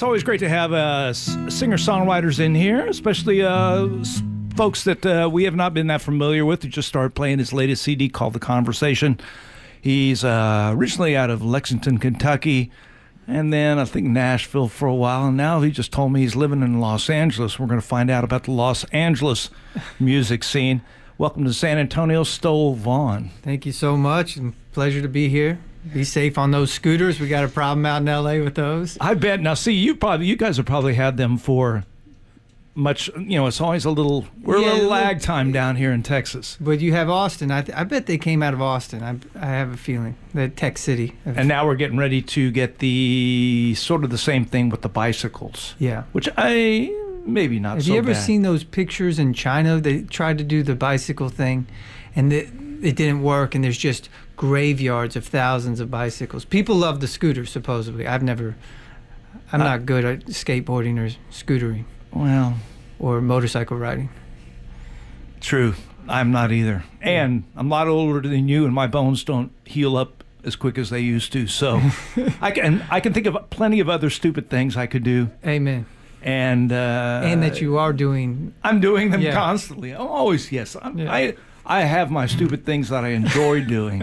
It's always great to have singer-songwriters in here, especially folks that we have not been that familiar with, who just started playing his latest CD called The Conversation. He's originally out of Lexington, Kentucky, and then I think Nashville for a while, and now he just told me he's living in Los Angeles. We're going to find out about the Los Angeles music scene. Welcome to San Antonio, Stoll Vaughan. Thank you so much. Pleasure to be here. Be safe on those scooters. We got a problem out in LA with those. I bet. Now, see, you guys have probably had them for much. It's always a little lag time down here in Texas. But you have Austin. I bet they came out of Austin. I have a feeling that Tech City. And now we're getting ready to get the sort of the same thing with the bicycles. Yeah. Which maybe not. Have so you ever bad. seen those pictures in China? They tried to do the bicycle thing, and it didn't work. And there's just graveyards of thousands of bicycles. People love the scooters, supposedly. I'm not good at skateboarding or scootering. Well, or motorcycle riding. True. I'm not either. And I'm a lot older than you, and my bones don't heal up as quick as they used to. So I can think of plenty of other stupid things I could do. Amen. And that you are doing. I'm doing them constantly. I'm always, yes. I have my stupid things that I enjoy doing,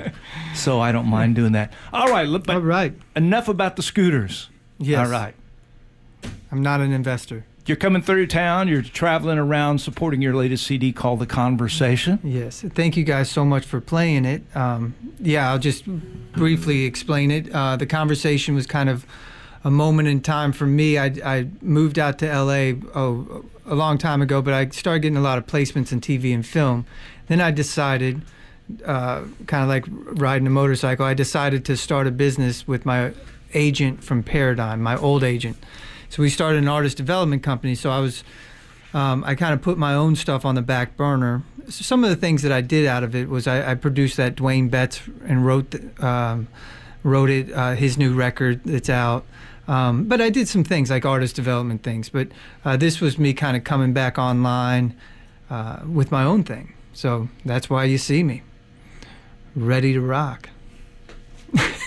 so I don't mind doing that. All right. All right. Enough about the scooters. Yes. All right. I'm not an investor. You're coming through town. You're traveling around supporting your latest CD called The Conversation. Yes. Thank you guys so much for playing it. I'll just briefly explain it. The Conversation was kind of a moment in time for me. I moved out to LA a long time ago, but I started getting a lot of placements in TV and film. Then I decided, kind of like riding a motorcycle, I decided to start a business with my agent from Paradigm, my old agent. So we started an artist development company. So I kind of put my own stuff on the back burner. So some of the things that I did out of it was I produced that Dwayne Betts and wrote it, his new record that's out. But I did some things like artist development things. But this was me kind of coming back online with my own thing. So that's why you see me ready to rock.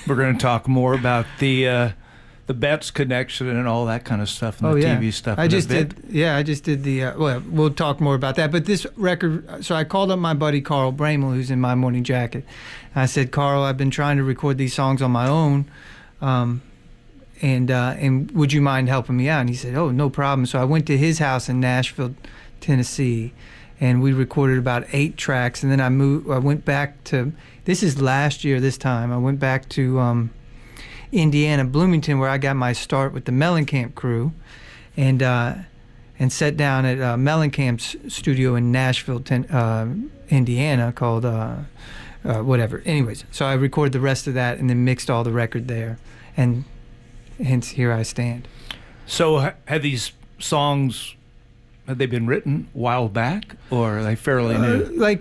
We're going to talk more about the Betts connection and all that kind of stuff and TV stuff. I just did the. We'll talk more about that. But this record. So I called up my buddy Carl Bramel, who's in My Morning Jacket. I said, Carl, I've been trying to record these songs on my own. And would you mind helping me out? And he said, oh, no problem. So I went to his house in Nashville, Tennessee, and we recorded about 8 tracks. And then I went back to, this is last year this time, I went back to Indiana, Bloomington, where I got my start with the Mellencamp crew, and sat down at Mellencamp's studio in Nashville, Indiana, called whatever. Anyways, so I recorded the rest of that and then mixed all the record there. And hence here I stand. So have these songs, have they been written a while back, or are they fairly new?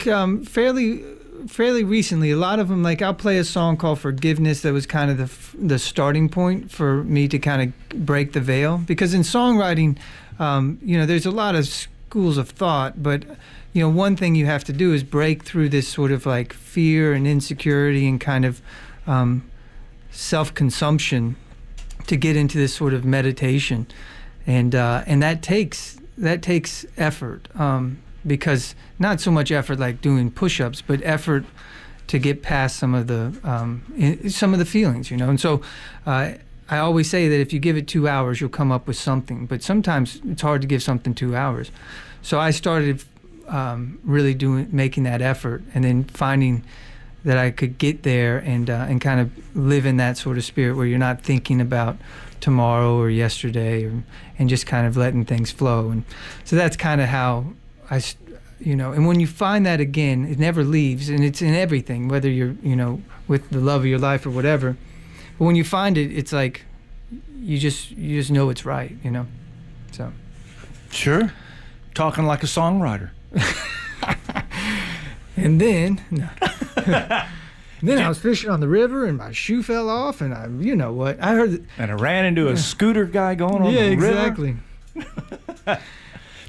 Fairly recently. A lot of them, like I'll play a song called Forgiveness that was kind of the starting point for me to kind of break the veil. Because in songwriting, there's a lot of schools of thought, but one thing you have to do is break through this sort of like fear and insecurity and kind of self-consumption to get into this sort of meditation, and that takes effort, because not so much effort like doing push-ups, but effort to get past some of the feelings, and so I always say that if you give it 2 hours, you'll come up with something, but sometimes it's hard to give something 2 hours. So I started really making that effort, and then finding that I could get there and kind of live in that sort of spirit where you're not thinking about tomorrow or yesterday, and just kind of letting things flow. And so that's kind of how and when you find that again, it never leaves, and it's in everything, whether you're, with the love of your life or whatever. But when you find it, it's like you just know it's right, So. Sure. Talking like a songwriter. And then, I was fishing on the river, and my shoe fell off, and I heard. And I ran into a scooter guy going on the river. Yeah, exactly.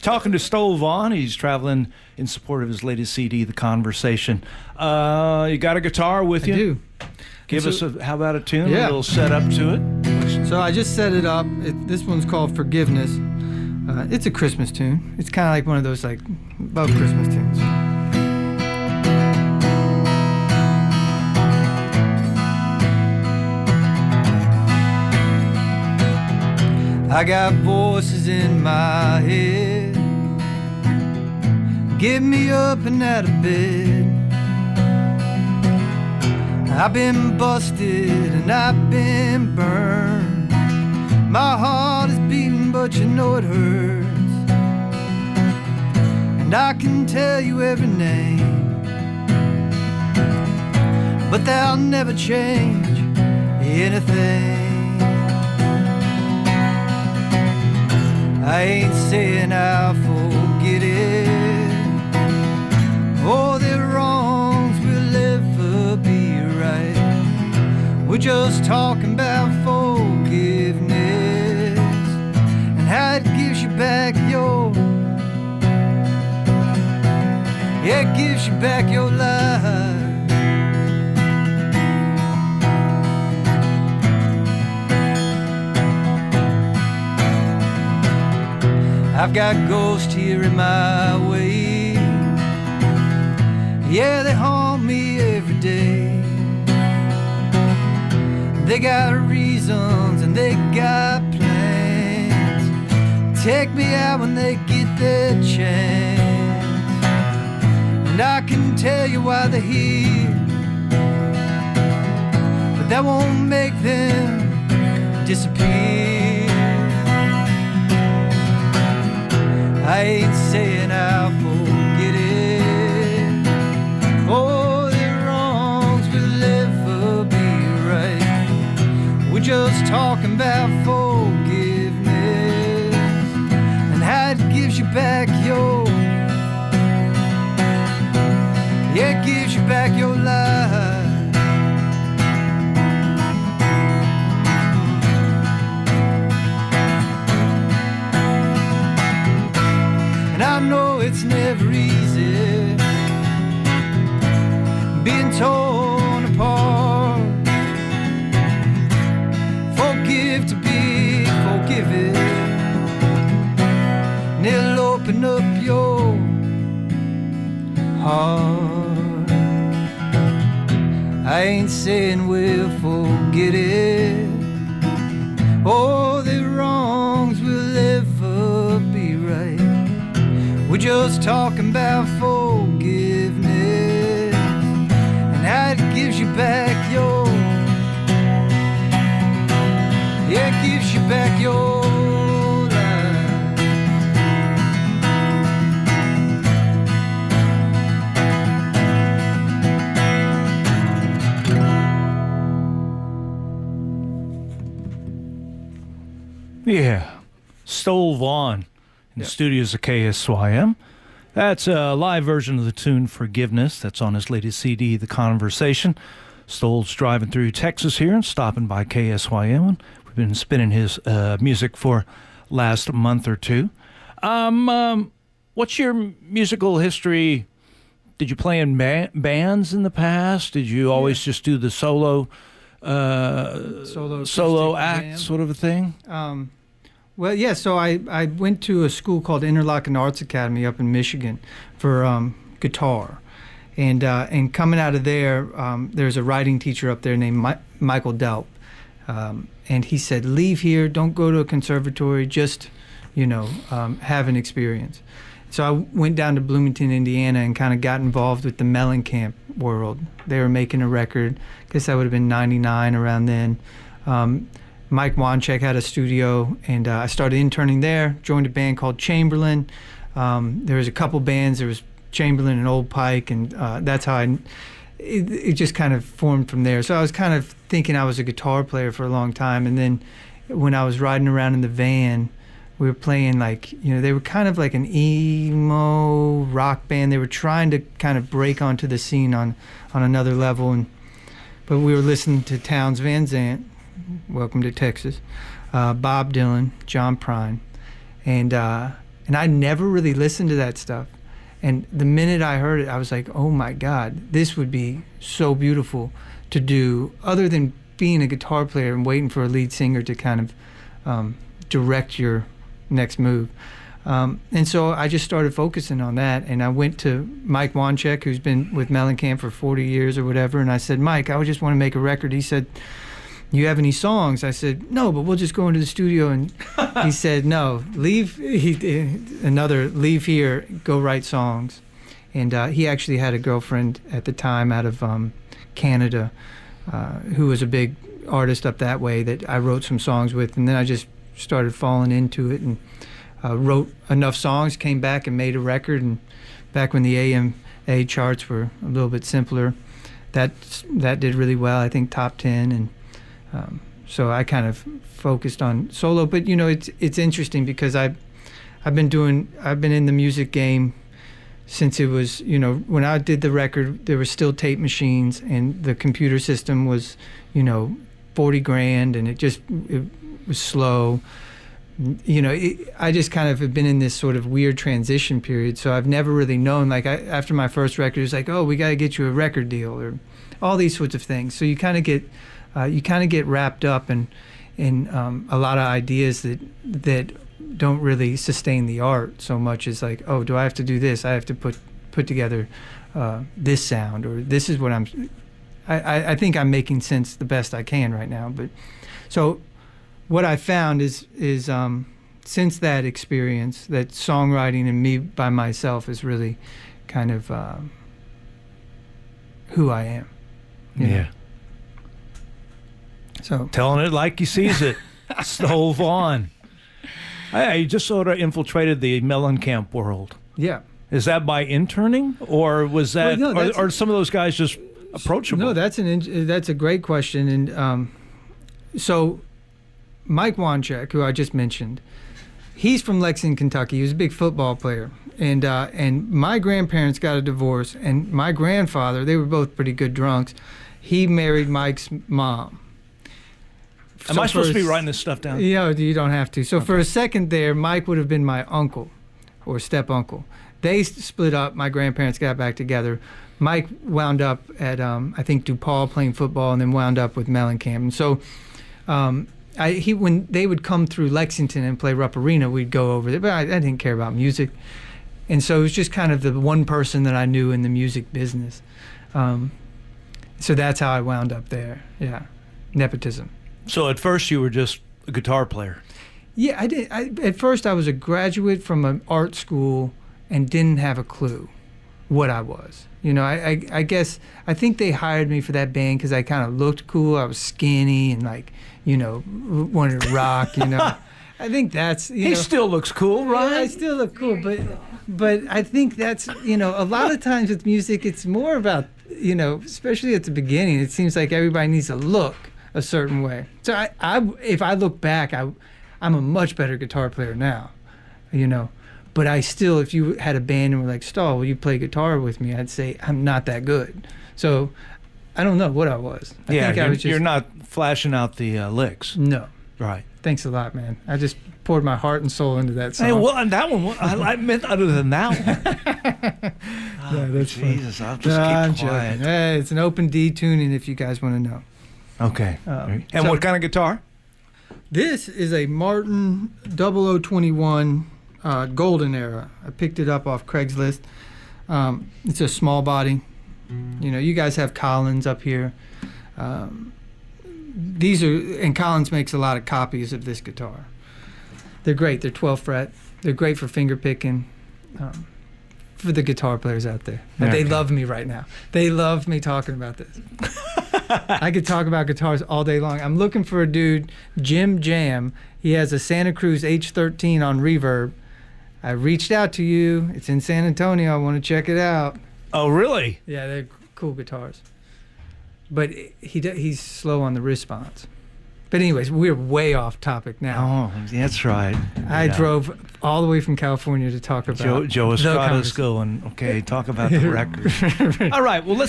Talking to Stoll Vaughan, he's traveling in support of his latest CD, The Conversation. You got a guitar with you? I do. Give us how about a tune, a little setup to it? So I just set it up. This one's called Forgiveness. It's a Christmas tune. It's kind of like one of those like love Christmas tunes. I got voices in my head, get me up and out of bed. I've been busted and I've been burned. My heart is beating, but you know it hurts. And I can tell you every name, but they'll never change anything. I ain't saying I'll forget it. Oh, the wrongs will ever be right. We're just talking about forgiveness and how it gives you back your, yeah, it gives you back your life. I've got ghosts here in my way. Yeah, they haunt me every day. They got reasons and they got plans. Take me out when they get their chance. And I can tell you why they're here, but that won't make them disappear. I ain't saying I'll forget it. Oh, the wrongs will ever be right. We're just talking about forgiveness and how it gives you back your, yeah, it gives you back your life. I know it's never easy being torn apart. Forgive to be forgiven, and it'll open up your heart. I ain't saying we'll forget it. Oh, the wrongs will ever be right. We're just talking about forgiveness and how it gives you back your, yeah, it gives you back your life. Yeah, Stoll Vaughan. In the studios of KSYM. That's a live version of the tune Forgiveness. That's on his latest CD, The Conversation. Stoll's driving through Texas here and stopping by KSYM. We've been spinning his music for last month or two. What's your musical history? Did you play in bands in the past? Did you always just do the solo act jam sort of a thing? Well, yeah, so I went to a school called Interlochen Arts Academy up in Michigan for guitar. And coming out of there, there's a writing teacher up there named Michael Delp. And he said, leave here, don't go to a conservatory, just, have an experience. So I went down to Bloomington, Indiana, and kind of got involved with the Mellencamp world. They were making a record. I guess that would have been 99 around then. Mike Wanchek had a studio, and I started interning there, joined a band called Chamberlain. There was a couple bands. There was Chamberlain and Old Pike, and that's how it just kind of formed from there. So I was kind of thinking I was a guitar player for a long time, and then when I was riding around in the van, we were playing they were kind of like an emo rock band. They were trying to kind of break onto the scene on another level, but we were listening to Townes Van Zandt, Welcome to Texas, Bob Dylan, John Prine, and I never really listened to that stuff. And the minute I heard it, I was like, oh my God, this would be so beautiful to do, other than being a guitar player and waiting for a lead singer to kind of direct your next move. And so I just started focusing on that, and I went to Mike Wanchek, who's been with Mellencamp for 40 years or whatever, and I said, Mike, I would just want to make a record. He said, you have any songs? I said, no, but we'll just go into the studio. And he said, no, leave here, go write songs. And he actually had a girlfriend at the time out of Canada who was a big artist up that way that I wrote some songs with. And then I just started falling into it and wrote enough songs, came back and made a record. And back when the AMA charts were a little bit simpler, that did really well, I think top 10. And so I kind of focused on solo. But it's interesting because I've been in the music game since it was, when I did the record, there were still tape machines, and the computer system was, $40,000, and it was slow. I just kind of have been in this sort of weird transition period. So I've never really known, like after my first record, it was like, oh, we got to get you a record deal, or all these sorts of things. So you kind of get wrapped up in a lot of ideas that don't really sustain the art so much as like, oh, do I have to do this? I have to put together this sound, or this is what I think I'm making sense the best I can right now. But so what I found is since that experience, that songwriting and me by myself is really kind of who I am. Yeah. So telling it like he sees it. Stoll Vaughan. Hey, you just sort of infiltrated the Mellencamp world. Yeah. Is that by interning, or was that, Well, no, are some of those guys just approachable? No, that's a great question. And so Mike Wanchek, who I just mentioned, he's from Lexington, Kentucky. He was a big football player. And my grandparents got a divorce, and my grandfather, they were both pretty good drunks. He married Mike's mom. Am I supposed to be writing this stuff down? You don't have to. So Okay. For a second there, Mike would have been my uncle or step-uncle. They split up. My grandparents got back together. Mike wound up at, I think, DePaul playing football, and then wound up with Mellencamp. And so when they would come through Lexington and play Rupp Arena, we'd go over there. But I didn't care about music. And so it was just kind of the one person that I knew in the music business. So that's how I wound up there. Yeah, nepotism. So at first you were just a guitar player. Yeah, I did. At first I was a graduate from an art school and didn't have a clue what I was. I guess, I think they hired me for that band because I kind of looked cool. I was skinny and wanted to rock, I think that's, He still looks cool, right? Yeah, I still look cool, but I think that's, a lot of times with music, it's more about, especially at the beginning, it seems like everybody needs to look a certain way. So if I look back, I'm a much better guitar player now, but I still, if you had a band and were like, Stoll, will you play guitar with me? I'd say I'm not that good. So I don't know what I was. I think I was just, you're not flashing out the licks. No. Right. Thanks a lot, man. I just poured my heart and soul into that song. Hey, well, and that one, I meant other than that one. Yeah, that's Jesus, I'll just I'm keep quiet. joking. Hey, it's an open D tuning if you guys want to know. Okay. And so- what kind of guitar? This is a Martin 0021 Golden Era. I picked it up off Craigslist. It's a small body. You guys have Collins up here. And Collins makes a lot of copies of this guitar. They're great. They're 12 fret. They're great for finger picking. For the guitar players out there. But They love me right now. They love me talking about this. I could talk about guitars all day long. I'm looking for a dude, Jim Jam. He has a Santa Cruz H13 on reverb. I reached out to you. It's in San Antonio. I want to check it out. Oh, really? Yeah, they're cool guitars. But he's slow on the response. But anyways, we're way off topic now. Oh, that's right. I drove all the way from California to talk about Joe the Estrada's going, okay, talk about the record. All right, well,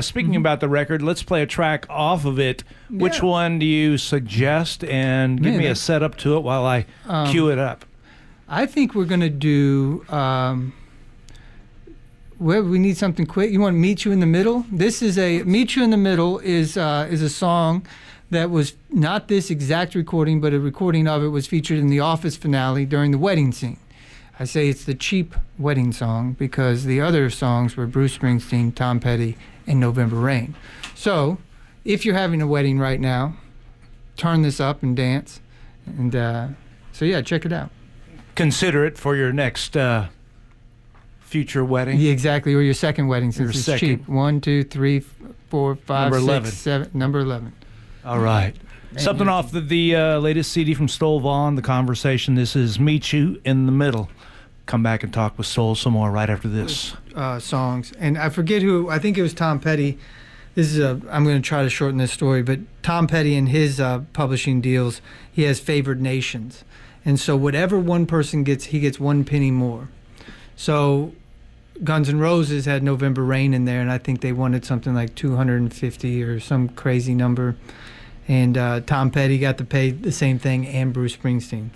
speaking about the record, let's play a track off of it. Which Yeah. one do you suggest? And give Man, me a setup to it while I cue it up. I think we're going to do well, we need something quick. You want Meet You in the Middle? This is Meet You in the Middle is a song that was not this exact recording, but a recording of it was featured in the Office finale during the wedding scene. I say it's the cheap wedding song because the other songs were Bruce Springsteen, Tom Petty, and November Rain. So if you're having a wedding right now, turn this up and dance. And so yeah, check it out. Consider it for your next future wedding. Yeah, exactly, or your second wedding since it's cheap. 1, 2, 3, 4, 5, Number 6, 11. 7. Number 11. All right. Something off the latest CD from Stoll Vaughan, The Conversation. This is Meet You in the Middle. Come back and talk with Stoll some more right after this. Songs. And I forget who, I think it was Tom Petty. This is I'm going to try to shorten this story, but Tom Petty in his publishing deals, he has favored nations. And so whatever one person gets, he gets 1 penny more. So Guns N' Roses had November Rain in there, and I think they wanted something like 250 or some crazy number. And Tom Petty got to pay the same thing, and Bruce Springsteen.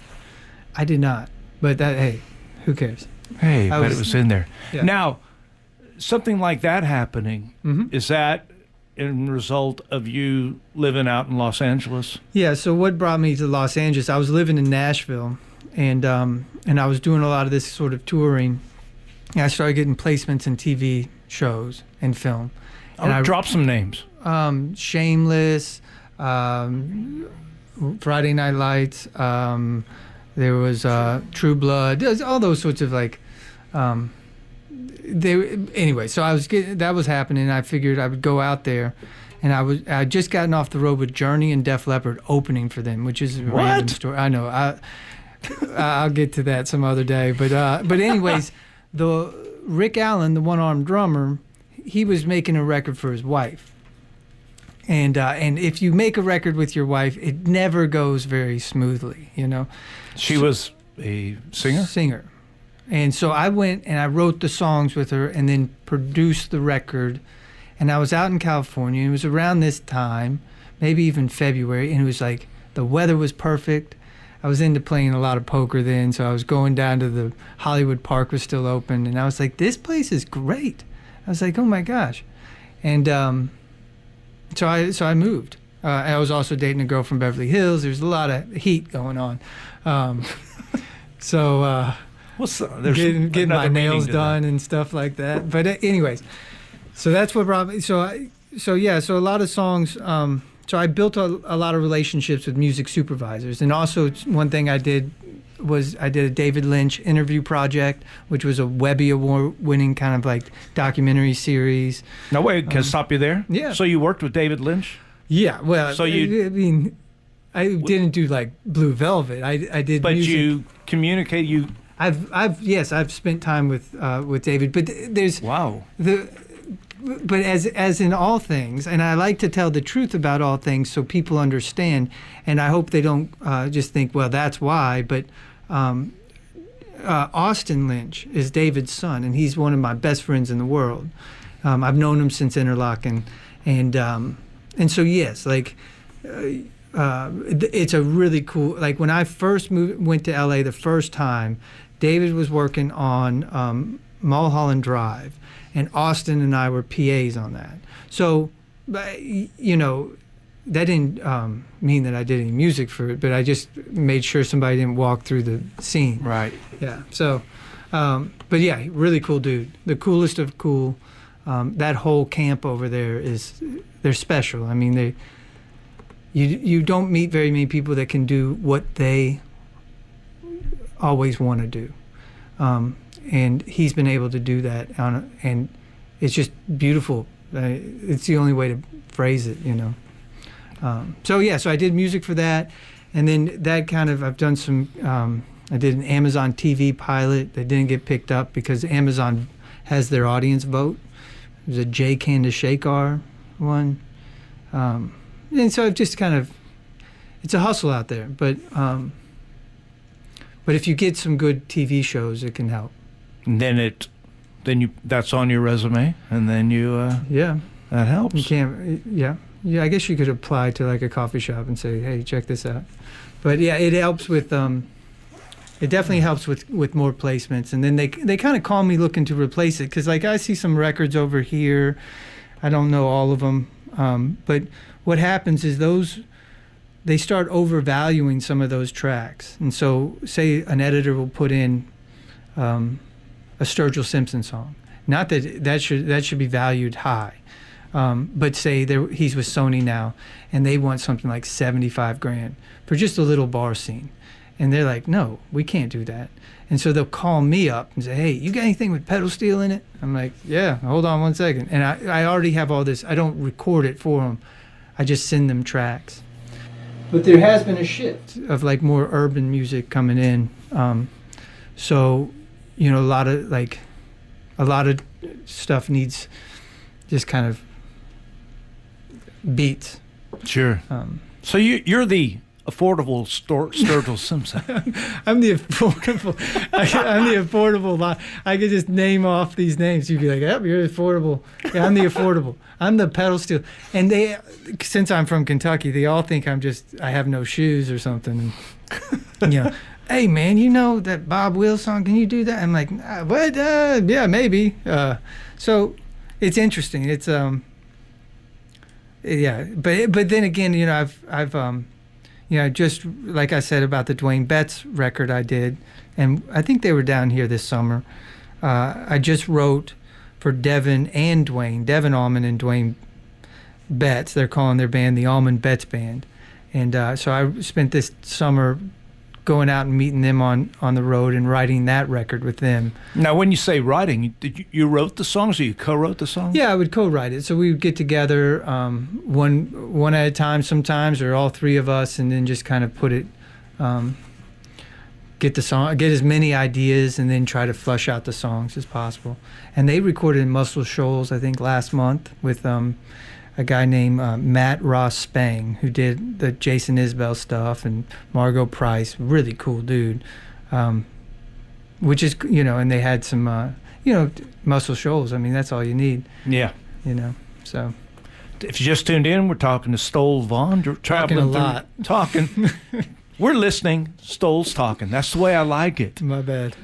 I did not. But hey, who cares? Hey, but it was in there. Yeah. Now, something like that happening, Mm-hmm. is that in result of you living out in Los Angeles? Yeah, so what brought me to Los Angeles, I was living in Nashville, and I was doing a lot of this sort of touring. And I started getting placements in TV shows and film. And Drop some names. Shameless, Friday Night Lights, there was True Blood, there's all those sorts of like, anyway, so that was happening. I figured I would go out there, and I'd just gotten off the road with Journey and Def Leppard opening for them, which is a random story. I know. I'll get to that some other day. But anyways, the Rick Allen, the one-armed drummer, he was making a record for his wife. And if you make a record with your wife, it never goes very smoothly, you know. She was a singer? Singer. And so I went and I wrote the songs with her and then produced the record. And I was out in California. It was around this time, maybe even February, and it was like the weather was perfect. I was into playing a lot of poker then, so I was going down to the Hollywood Park was still open, and I was like, this place is great. I was like, oh my gosh. And so I moved. I was also dating a girl from Beverly Hills. There's a lot of heat going on. Getting my nails done and stuff like that. But anyways, so that's what brought me. So a lot of songs. So I built a lot of relationships with music supervisors, and also one thing I did was I did a David Lynch interview project, which was a Webby Award-winning kind of like documentary series. No, wait, can I stop you there? Yeah. So you worked with David Lynch? Yeah, well, so I mean, I didn't do like Blue Velvet. I did. But music. you communicate. I've spent time with David, but there's wow. But as in all things, and I like to tell the truth about all things so people understand, and I hope they don't just think, well, that's why. But Austin Lynch is David's son, and he's one of my best friends in the world. I've known him since Interlochen, and so yes, like it's a really cool. Like when I first went to LA the first time, David was working on Mulholland Drive, and Austin and I were PAs on that. So, you know, that didn't mean that I did any music for it, but I just made sure somebody didn't walk through the scene. Right. Yeah. So, but yeah, really cool dude. The coolest of cool. That whole camp over there they're special. I mean, you don't meet very many people that can do what they always want to do. And he's been able to do that, and it's just beautiful. It's the only way to phrase it, you know. So I did music for that, and then that kind of I've done some. I did an Amazon TV pilot that didn't get picked up because Amazon has their audience vote. It was a J. Candace Shakar one, and so I've just kind of. It's a hustle out there, but if you get some good TV shows, it can help. And then that's on your resume, and then that helps. You can't, I guess you could apply to like a coffee shop and say, hey, check this out. But yeah, it helps with It definitely helps with more placements, and then they kind of call me looking to replace it, because like I see some records over here, I don't know all of them, but what happens is they start overvaluing some of those tracks, and so say an editor will put in a Sturgill Simpson song, not that should be valued high, but say he's with Sony now, and they want something like $75,000 for just a little bar scene. And they're like, no, we can't do that. And so they'll call me up and say, hey, you got anything with pedal steel in it? I'm like, yeah, hold on one second. And I already have all this. I don't record it for them. I just send them tracks. But there has been a shift of like more urban music coming in. So, you know, a lot of stuff needs just kind of beats. Sure. So you're the affordable Sturgill Simpson. I'm the affordable. I'm the affordable. I could just name off these names. You'd be like, "Yep, you're affordable." Yeah, I'm the affordable. I'm the pedal steel. And since I'm from Kentucky, they all think I have no shoes or something. You know, hey man, you know that Bob Wills song? Can you do that? I'm like, what? Yeah, maybe. So it's interesting. It's yeah, but then again, you know, I've you know, just like I said about the Dwayne Betts record I did, and I think they were down here this summer. I just wrote for Devin and Dwayne, Devin Allman and Dwayne Betts. They're calling their band the Allman Betts Band. And so I spent this summer going out and meeting them on the road and writing that record with them. Now, when you say writing, you wrote the songs or you co-wrote the songs? Yeah, I would co-write it. So we would get together one at a time sometimes, or all three of us, and then just kind of put it, get as many ideas, and then try to flush out the songs as possible. And they recorded in Muscle Shoals, I think, last month with a guy named Matt Ross Spang, who did the Jason Isbell stuff, and Margot Price, really cool dude. Which is, you know, and they had some, you know, Muscle Shoals. I mean, that's all you need. Yeah. You know, so. If you just tuned in, we're talking to Stoll Vaughan. Talking a lot. Talking. We're listening. Stoll's talking. That's the way I like it. My bad.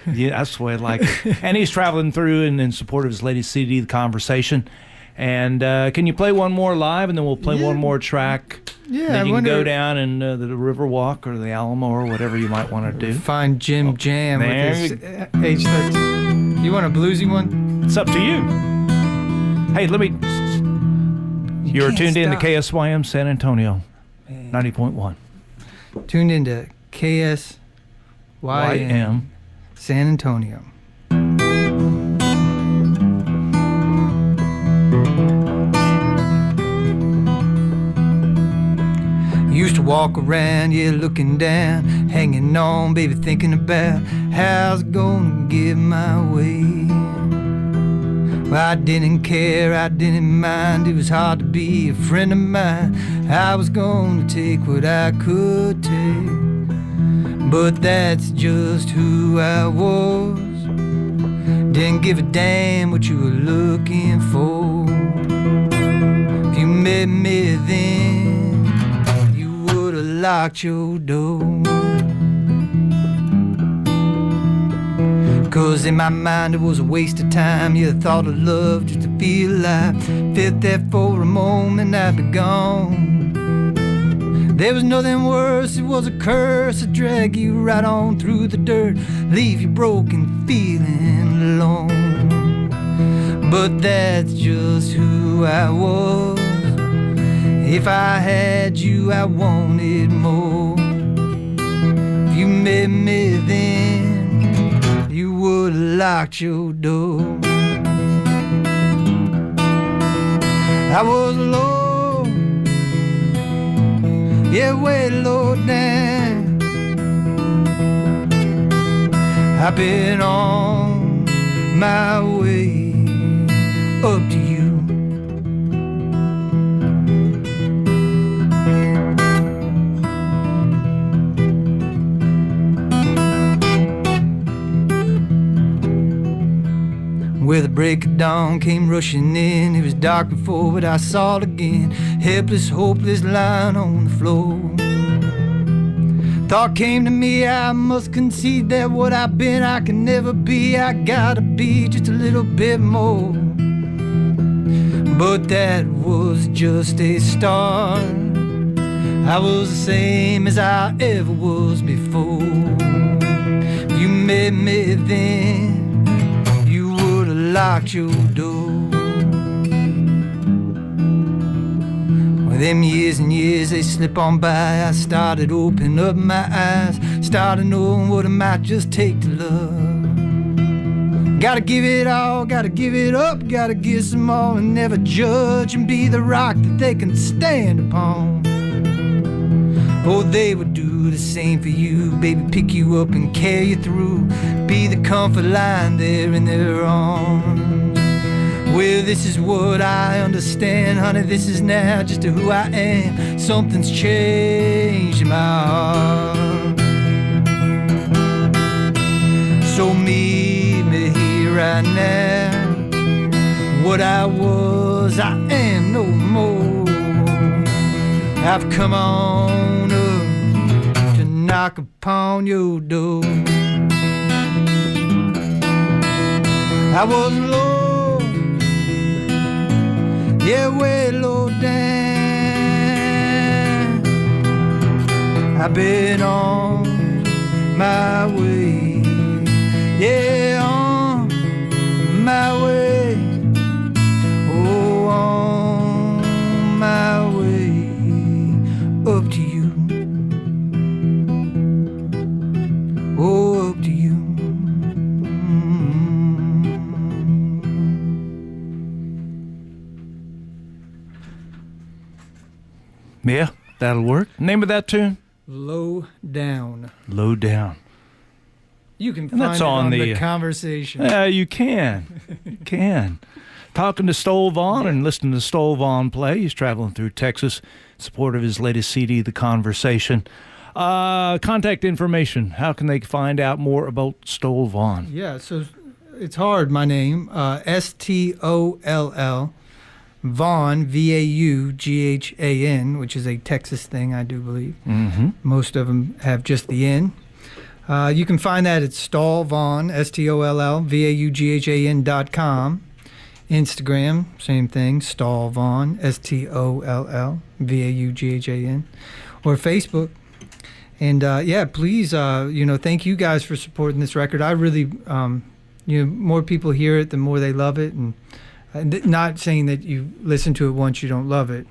Yeah, that's the way I like it. And he's traveling through in support of his latest CD, The Conversation. And can you play one more live, and then we'll play one more track? Yeah, then you can go down and the Riverwalk or the Alamo or whatever you might want to do. Find Jim Jam with his H13. You want a bluesy one? It's up to you. Hey, You're tuned in to KSYM San Antonio, 90.1. Tuned into KSYM San Antonio. Used to walk around, yeah, looking down, hanging on, baby, thinking about how's it gonna get my way. Well, I didn't care, I didn't mind, it was hard to be a friend of mine. I was gonna take what I could take, but that's just who I was. Didn't give a damn what you were looking for. If you met me then, locked your door. 'Cause in my mind it was a waste of time. You thought of love just to feel alive. Felt that for a moment I'd be gone. There was nothing worse, it was a curse to drag you right on through the dirt, leave you broken, feeling alone. But that's just who I was. If I had you, I wanted more. If you met me then, you would have locked your door. I was low, yeah, way low down. I've been on my way up to you. Where the break of dawn came rushing in, it was dark before, but I saw it again. Helpless, hopeless, lying on the floor. Thought came to me, I must concede that what I've been I can never be. I gotta be just a little bit more. But that was just a start. I was the same as I ever was before. You met me then, you would've locked your door. Well, them years and years, they slip on by. I started opening up my eyes, started knowing what it might just take to love. Gotta give it all, gotta give it up, gotta give some more and never judge and be the rock that they can stand upon. Oh, they would do the same for you, baby, pick you up and carry you through, be the comfort line there in their arms. Well, this is what I understand, honey, this is now just who I am. Something's changed in my heart. So meet me here right now. What I was, I am no more. I've come on up to knock upon your door. I was low, yeah, way low down. I've been on my way, yeah, on my way, oh, on my way. Up to you, oh, up to you. Yeah, that'll work. Name of that tune? Low Down. Low Down. You can And find that's it on on the the conversation. Yeah, you can. You can. Talking to Stoll Vaughan and listening to Stoll Vaughan play. He's traveling through Texas in support of his latest CD, The Conversation. Contact information. How can they find out more about Stoll Vaughan? Yeah, so it's hard, my name. Stoll Vaughan, Vaughan, which is a Texas thing, I do believe. Mm-hmm. Most of them have just the N. You can find that at Stoll Vaughan, STOLLVAUGHAN.com. Instagram, same thing, Stoll Vaughan, STOLLVAUGHAN, or Facebook. And yeah, please, thank you guys for supporting this record. I really, more people hear it, the more they love it. And not saying that you listen to it once you don't love it.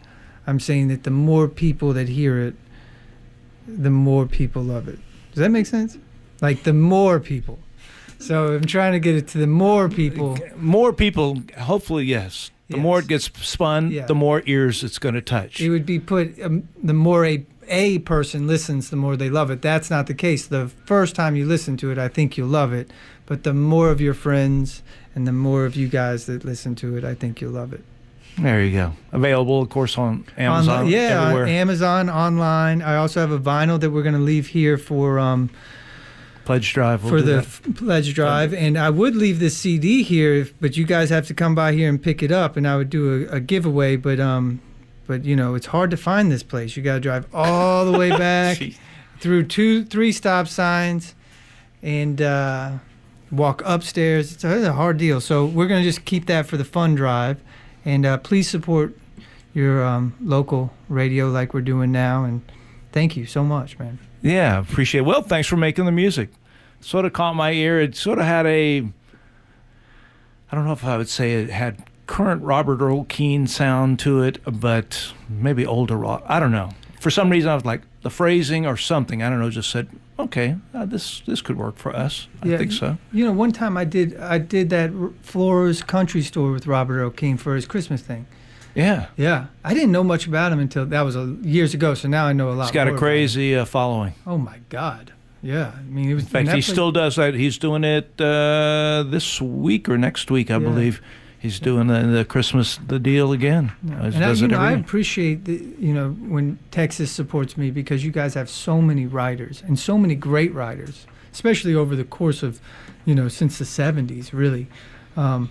I'm saying that the more people that hear it, the more people love it. Does that make sense? Like the more people. So I'm trying to get it to the more people. More people, hopefully, yes. The Yes. more it gets spun, Yeah. the more ears it's going to touch. It would be put, the more a person listens, the more they love it. That's not the case. The first time you listen to it, I think you'll love it. But the more of your friends and the more of you guys that listen to it, I think you'll love it. There you go. Available, of course, on Amazon. Everywhere. On Amazon, online. I also have a vinyl that we're going to leave here for Pledge Drive. for the pledge drive, and I would leave this CD here, but you guys have to come by here and pick it up, and I would do a giveaway. But it's hard to find this place. You got to drive all the way back through 3 stop signs, and walk upstairs. It's a hard deal. So we're gonna just keep that for the fun drive, and please support your local radio like we're doing now. And thank you so much, man. Yeah, appreciate it. Well, thanks for making the music. Sort of caught my ear. It sort of had I don't know if I would say it had current Robert Earl Keen sound to it, but maybe older rock. I don't know. For some reason, I was like, the phrasing or something, I don't know, just said, okay, this could work for us. I think so. One time I did that Flora's Country Store with Robert Earl Keen for his Christmas thing. Yeah. Yeah, I didn't know much about him until that was years ago. So now I know a lot. He's got more a crazy following. Oh my God! Yeah, I mean, it was. In fact, he still does that. He's doing it this week or next week, I believe. He's doing the Christmas the deal again. And does it every I year. appreciate when Texas supports me, because you guys have so many writers and so many great writers, especially over the course of, since the 70s, really. And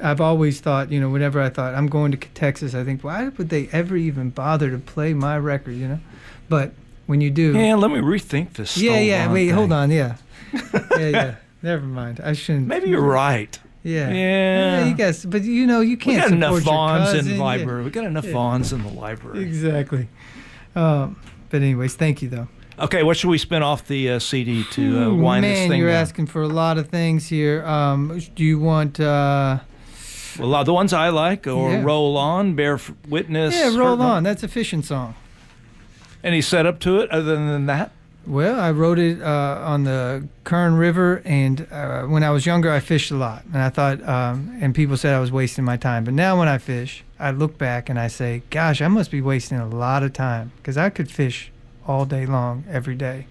I've always thought, whenever I thought I'm going to Texas, I think, why would they ever even bother to play my record, But when you do. Yeah, let me rethink this. Yeah, Stoll yeah. Vaughan Wait, thing. hold on. Yeah. Yeah. Never mind. I shouldn't. Maybe you're right. Yeah. Yeah. You guess, but you know, you We can't got support enough your Vaughns in cousin. the Yeah. library. We got enough Vaughns in the library. Exactly. But anyways, thank you though. Okay, what should we spin off the CD to wind this Man, thing you're down? asking for a lot of things here. Do you want? Well, the ones I like, or Yeah. Roll On, Bear Witness. Yeah, Roll Hurt On. That's a fishing song. Any setup to it other than that? Well, I wrote it on the Kern River, and when I was younger, I fished a lot, and I thought, and people said I was wasting my time. But now, when I fish, I look back and I say, "Gosh, I must be wasting a lot of time because I could fish all day long, every day."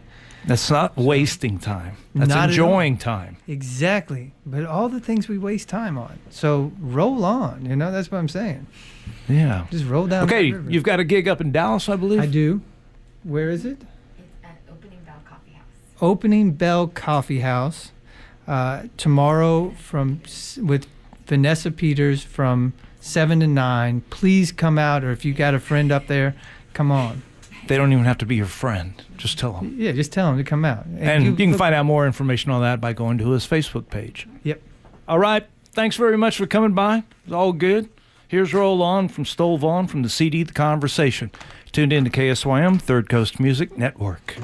That's not wasting time. That's Not at all. enjoying time. Exactly. But all the things we waste time on. So roll on. You know, that's what I'm saying. Yeah. Just roll down. Okay, the river. you've got a gig up in Dallas, I believe. I do. Where is it? It's at Opening Bell Coffee House. Opening Bell Coffee House tomorrow with Vanessa Peters from 7 to 9. Please come out, or if you got a friend up there, come on. They don't even have to be your friend. Just tell them. Yeah, just tell them to come out. And you can find out more information on that by going to his Facebook page. Yep. All right. Thanks very much for coming by. It's all good. Here's Roll On from Stoll Vaughan from the CD The Conversation. Tuned in to KSYM, Third Coast Music Network.